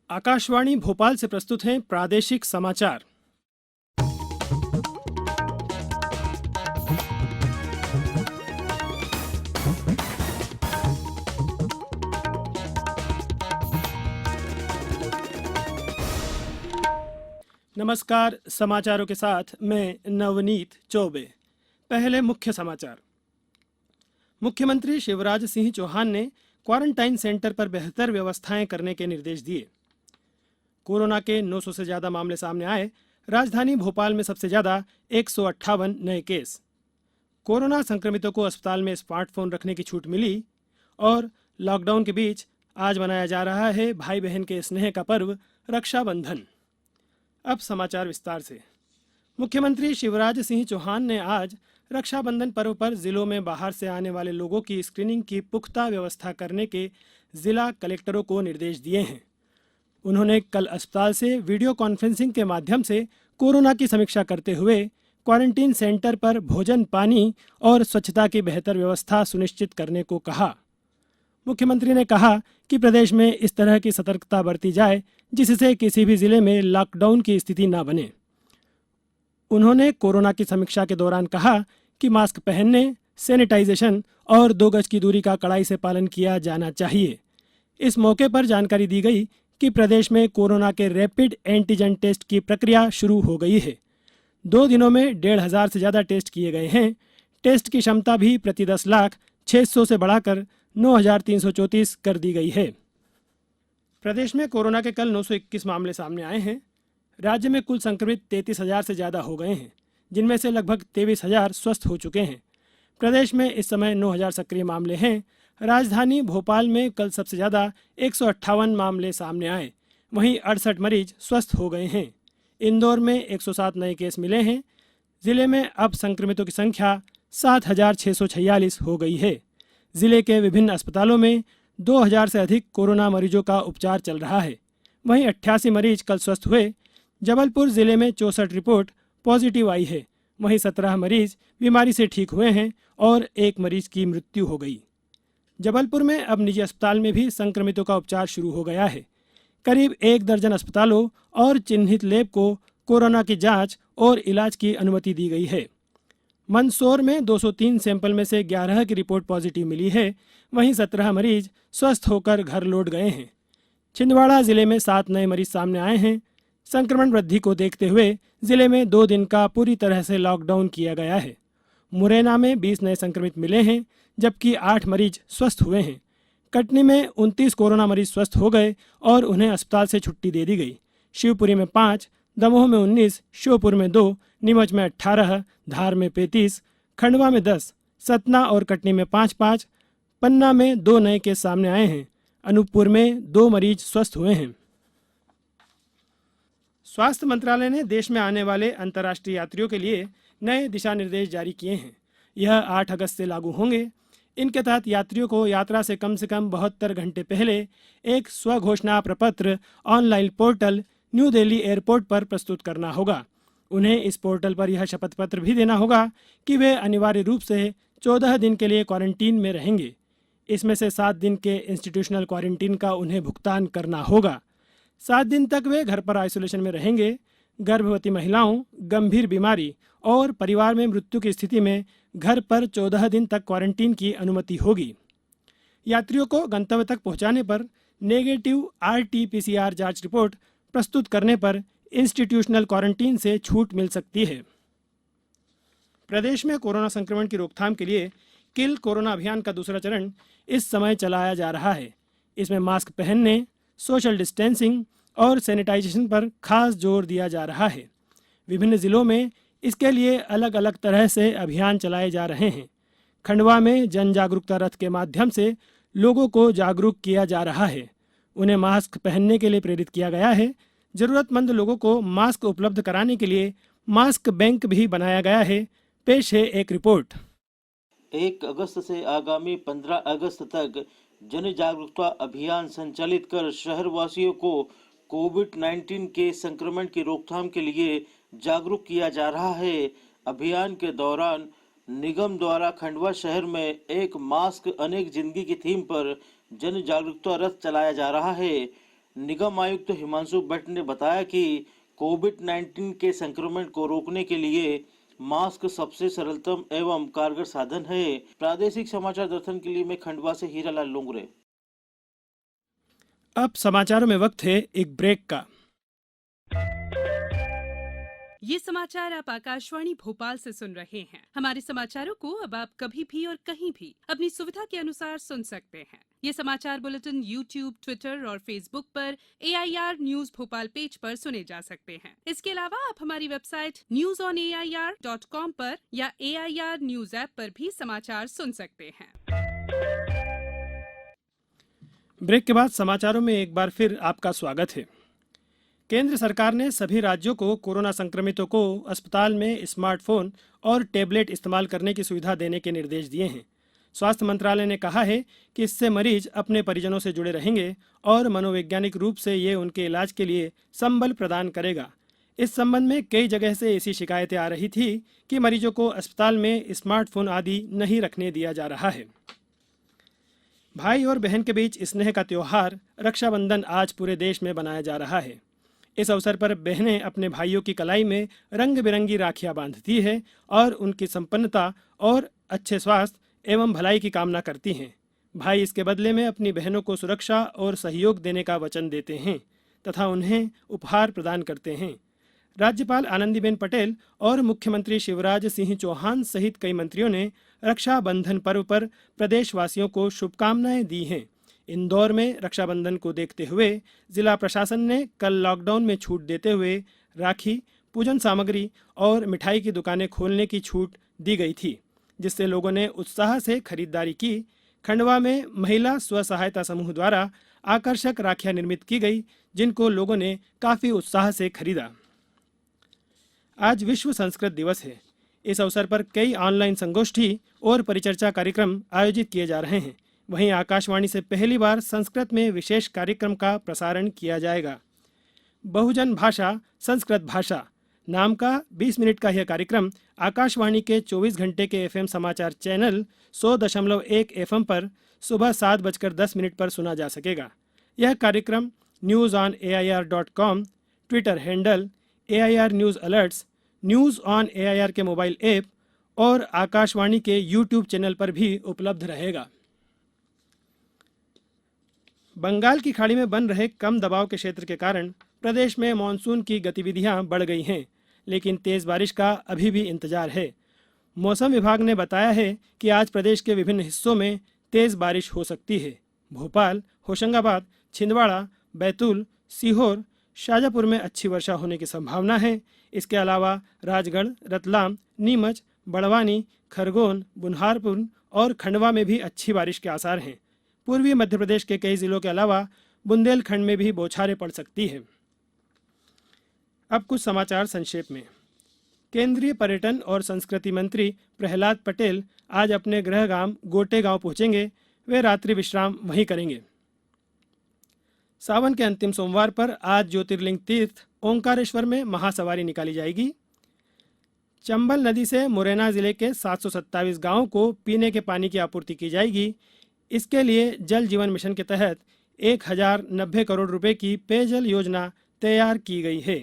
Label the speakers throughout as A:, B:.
A: आकाशवाणी भोपाल से प्रस्तुत हैं प्रादेशिक समाचार। नमस्कार, समाचारों के साथ मैं नवनीत चौबे। पहले मुख्य समाचार। मुख्यमंत्री शिवराज सिंह चौहान ने क्वारंटाइन सेंटर पर बेहतर व्यवस्थाएं करने के निर्देश दिए। कोरोना के 900 से ज्यादा मामले सामने आए। राजधानी भोपाल में सबसे ज्यादा 158 नए केस। कोरोना संक्रमितों को अस्पताल में स्मार्टफोन रखने की छूट मिली। और लॉकडाउन के बीच आज मनाया जा रहा है भाई बहन के स्नेह का पर्व रक्षाबंधन। अब समाचार विस्तार से। मुख्यमंत्री शिवराज सिंह चौहान ने आज रक्षाबंधन पर्व पर जिलों में बाहर से आने वाले लोगों की स्क्रीनिंग की पुख्ता व्यवस्था करने के जिला कलेक्टरों को निर्देश दिए हैं। उन्होंने कल अस्पताल से वीडियो कॉन्फ्रेंसिंग के माध्यम से कोरोना की समीक्षा करते हुए क्वारंटीन सेंटर पर भोजन, पानी और स्वच्छता की बेहतर व्यवस्था सुनिश्चित करने को कहा। मुख्यमंत्री ने कहा कि प्रदेश में इस तरह की सतर्कता बरती जाए जिससे किसी भी जिले में लॉकडाउन की स्थिति न बने। उन्होंने कोरोना की समीक्षा के दौरान कहा कि मास्क पहनने, सैनिटाइजेशन और 2 गज की दूरी का कड़ाई से पालन किया जाना चाहिए। इस मौके पर जानकारी दी गई कि प्रदेश में कोरोना के रैपिड एंटीजन टेस्ट की प्रक्रिया शुरू हो गई है। 2 दिनों में 1,500 से ज़्यादा टेस्ट किए गए हैं। टेस्ट की क्षमता भी प्रति 10 लाख 600 से बढ़ाकर 9,334 कर दी गई है। प्रदेश में कोरोना के कल 921 मामले सामने आए हैं। राज्य में कुल संक्रमित 33,000 से ज़्यादा हो गए हैं, जिनमें से लगभग 23,000 स्वस्थ हो चुके हैं। प्रदेश में इस समय 9,000 सक्रिय मामले हैं। राजधानी भोपाल में कल सबसे ज़्यादा 158 मामले सामने आए, वहीं 68 मरीज स्वस्थ हो गए हैं। इंदौर में 107 नए केस मिले हैं। जिले में अब संक्रमितों की संख्या 7,646 हो गई है। जिले के विभिन्न अस्पतालों में 2,000 से अधिक कोरोना मरीजों का उपचार चल रहा है, वहीं 88 मरीज कल स्वस्थ हुए। जबलपुर जिले में 64 रिपोर्ट पॉजिटिव आई है, वहीं 17 मरीज बीमारी से ठीक हुए हैं और 1 मरीज की मृत्यु हो गई। जबलपुर में अब निजी अस्पताल में भी संक्रमितों का उपचार शुरू हो गया है। करीब 1 दर्जन अस्पतालों और चिन्हित लैब को कोरोना की जांच और इलाज की अनुमति दी गई है। मंदसौर में 203 सैंपल में से 11 की रिपोर्ट पॉजिटिव मिली है, वहीं 17 मरीज स्वस्थ होकर घर लौट गए हैं। छिंदवाड़ा जिले में 7 नए मरीज सामने आए हैं। संक्रमण वृद्धि को देखते हुए जिले में 2 दिन का पूरी तरह से लॉकडाउन किया गया है। मुरैना में 20 नए संक्रमित मिले हैं, जबकि 8 मरीज स्वस्थ हुए हैं। कटनी में 29 कोरोना मरीज स्वस्थ हो गए और उन्हें अस्पताल से छुट्टी दे दी गई। शिवपुरी में 5, दमोह में 19, श्योपुर में 2, नीमच में 18, धार में 35, खंडवा में 10, सतना और कटनी में 5-5, पन्ना में 2 नए केस सामने आए हैं। अनूपपुर में 2 मरीज स्वस्थ हुए हैं। स्वास्थ्य मंत्रालय ने देश में आने वाले अंतर्राष्ट्रीय यात्रियों के लिए नए दिशा निर्देश जारी किए हैं। यह 8 अगस्त से लागू होंगे। इनके तहत यात्रियों को यात्रा से कम 72 घंटे पहले एक स्वघोषणा प्रपत्र online portal new Delhi airport पर प्रस्तुत करना होगा। उन्हें इस पोर्टल पर यह शपथ पत्र भी देना होगा कि वे अनिवार्य रूप से 14 दिन के लिए क्वारंटीन में रहेंगे। इसमें से 7 दिन के इंस्टीट्यूशनल क्वारंटीन का उन्हें भुगतान करना होगा। 7 दिन तक वे घर पर आइसोलेशन में रहेंगे। गर्भवती महिलाओं, गंभीर बीमारी और परिवार में मृत्यु की स्थिति में घर पर 14 दिन तक क्वारंटीन की अनुमति होगी। यात्रियों को गंतव्य तक पहुंचाने पर नेगेटिव RT-PCR जांच रिपोर्ट प्रस्तुत करने पर इंस्टीट्यूशनल क्वारंटीन से छूट मिल सकती है। प्रदेश में कोरोना संक्रमण की रोकथाम के लिए किल कोरोना अभियान का दूसरा चरण इस समय चलाया जा रहा है। इसमें मास्क पहनने, सोशल डिस्टेंसिंग और सैनिटाइजेशन पर खास जोर दिया जा रहा है। विभिन्न जिलों में इसके लिए अलग अलग तरह से अभियान चलाए जा रहे हैं। खंडवा में जन जागरूकता रथ के माध्यम से लोगों को जागरूक किया जा रहा है। उन्हें मास्क पहनने के लिए प्रेरित किया गया है। जरूरतमंद लोगों को मास्क उपलब्ध कराने के लिए मास्क बैंक भी बनाया गया है। पेश है एक रिपोर्ट।
B: 1 अगस्त से आगामी 15 अगस्त तक जन जागरूकता अभियान संचालित कर शहरवासियों को कोविड-19 के संक्रमण की रोकथाम के लिए जागरूक किया जा रहा है। अभियान के दौरान निगम द्वारा खंडवा शहर में एक मास्क अनेक जिंदगी की थीम पर जन जागरूकता रथ चलाया जा रहा है। निगम आयुक्त हिमांशु भट्ट ने बताया कि कोविड-19 के संक्रमण को रोकने के लिए मास्क सबसे सरलतम एवं कारगर साधन है। प्रादेशिक समाचार दर्शन के लिए मैं खंडवा से हीरालाल लोंगरे।
A: अब समाचारों में वक्त है एक ब्रेक का।
C: ये समाचार आप आकाशवाणी भोपाल से सुन रहे हैं। हमारे समाचारों को अब आप कभी भी और कहीं भी अपनी सुविधा के अनुसार सुन सकते हैं। ये समाचार बुलेटिन YouTube, ट्विटर और फेसबुक पर AIR न्यूज भोपाल पेज पर सुने जा सकते हैं। इसके अलावा आप हमारी वेबसाइट newsonair.com पर या AIR न्यूज ऐप पर भी समाचार सुन सकते हैं।
A: ब्रेक के बाद समाचारों में एक बार फिर आपका स्वागत है। केंद्र सरकार ने सभी राज्यों को कोरोना संक्रमितों को अस्पताल में स्मार्टफोन और टैबलेट इस्तेमाल करने की सुविधा देने के निर्देश दिए हैं। स्वास्थ्य मंत्रालय ने कहा है कि इससे मरीज अपने परिजनों से जुड़े रहेंगे और मनोवैज्ञानिक रूप से ये उनके इलाज के लिए संबल प्रदान करेगा। इस संबंध में कई जगह से ऐसी शिकायतें आ रही थी कि मरीजों को अस्पताल में स्मार्टफोन आदि नहीं रखने दिया जा रहा है। भाई और बहन के बीच स्नेह का त्योहार रक्षाबंधन आज पूरे देश में मनाया जा रहा है। इस अवसर पर बहनें अपने भाइयों की कलाई में रंग बिरंगी राखियां बांधती है और उनकी संपन्नता और अच्छे स्वास्थ्य एवं भलाई की कामना करती हैं। भाई इसके बदले में अपनी बहनों को सुरक्षा और सहयोग देने का वचन देते हैं तथा उन्हें उपहार प्रदान करते हैं। राज्यपाल आनंदीबेन पटेल और मुख्यमंत्री शिवराज सिंह चौहान सहित कई मंत्रियों ने रक्षाबंधन पर्व पर प्रदेशवासियों को शुभकामनाएं दी हैं। इंदौर में रक्षाबंधन को देखते हुए जिला प्रशासन ने कल लॉकडाउन में छूट देते हुए राखी, पूजन सामग्री और मिठाई की दुकानें खोलने की छूट दी गई थी, जिससे लोगों ने उत्साह से खरीदारी की। खंडवा में महिला स्व सहायता समूह द्वारा आकर्षक राखियां निर्मित की गई, जिनको लोगों ने काफी उत्साह से खरीदा। आज विश्व संस्कृत दिवस है। इस अवसर पर कई ऑनलाइन संगोष्ठी और परिचर्चा कार्यक्रम आयोजित किए जा रहे हैं। वहीं आकाशवाणी से पहली बार संस्कृत में विशेष कार्यक्रम का प्रसारण किया जाएगा। बहुजन भाषा संस्कृत भाषा नाम का 20 मिनट का यह कार्यक्रम आकाशवाणी के 24 घंटे के FM समाचार चैनल 100.1 FM पर सुबह 7:10 पर सुना जा सकेगा। यह कार्यक्रम newsonair.com, Twitter handle AIR news alerts, news on AIR के मोबाइल ऐप और आकाशवाणी के YouTube चैनल पर भी उपलब्ध रहेगा। बंगाल की खाड़ी में बन रहे कम दबाव के क्षेत्र के कारण प्रदेश में मानसून की गतिविधियां बढ़ गई हैं, लेकिन तेज बारिश का अभी भी इंतजार है। मौसम विभाग ने बताया है कि आज प्रदेश के विभिन्न हिस्सों में तेज बारिश हो सकती है। भोपाल, होशंगाबाद, छिंदवाड़ा, बैतूल, सीहोर, शाजापुर में अच्छी वर्षा होने की संभावना है। इसके अलावा राजगढ़, रतलाम, नीमच, बड़वानी, खरगोन, बुन्हारपुर और खंडवा में भी अच्छी बारिश के आसार हैं। पूर्वी मध्य प्रदेश के कई जिलों के अलावा बुंदेलखंड में भी बौछारें पड़ सकती हैं। अब कुछ समाचार संक्षेप में। केंद्रीय पर्यटन और संस्कृति मंत्री प्रहलाद पटेल आज अपने गृह गांव गोटे गांव पहुंचेंगे। वे रात्रि विश्राम वहीं करेंगे। सावन के अंतिम सोमवार पर आज ज्योतिर्लिंग तीर्थ ओंकारेश्वर में महासवारी निकाली जाएगी। चंबल नदी से मुरैना जिले के 727 गांवों को पीने के पानी की आपूर्ति की जाएगी। इसके लिए जल जीवन मिशन के तहत 1090 करोड़ रुपए की पेयजल योजना तैयार की गई है।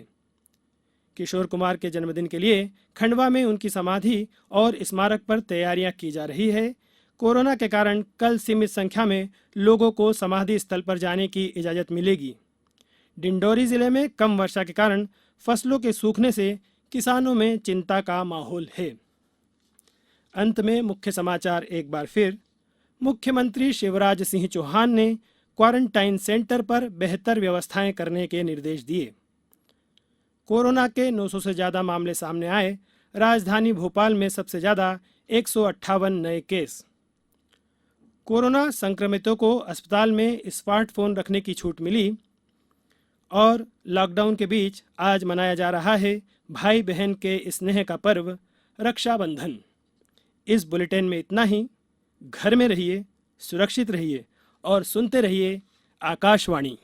A: किशोर कुमार के जन्मदिन के लिए खंडवा में उनकी समाधि और स्मारक पर तैयारियां की जा रही है। कोरोना के कारण कल सीमित संख्या में लोगों को समाधि स्थल पर जाने की इजाज़त मिलेगी। डिंडोरी जिले में कम वर्षा के कारण फसलों के सूखने से किसानों में चिंता का माहौल है। अंत में मुख्य समाचार एक बार फिर। मुख्यमंत्री शिवराज सिंह चौहान ने क्वारंटाइन सेंटर पर बेहतर व्यवस्थाएं करने के निर्देश दिए। कोरोना के 900 से ज़्यादा मामले सामने आए। राजधानी भोपाल में सबसे ज़्यादा 158 नए केस। कोरोना संक्रमितों को अस्पताल में स्मार्टफोन रखने की छूट मिली। और लॉकडाउन के बीच आज मनाया जा रहा है भाई बहन के स्नेह का पर्व रक्षाबंधन। इस बुलेटिन में इतना ही। घर में रहिए, सुरक्षित रहिए और सुनते रहिए आकाशवाणी।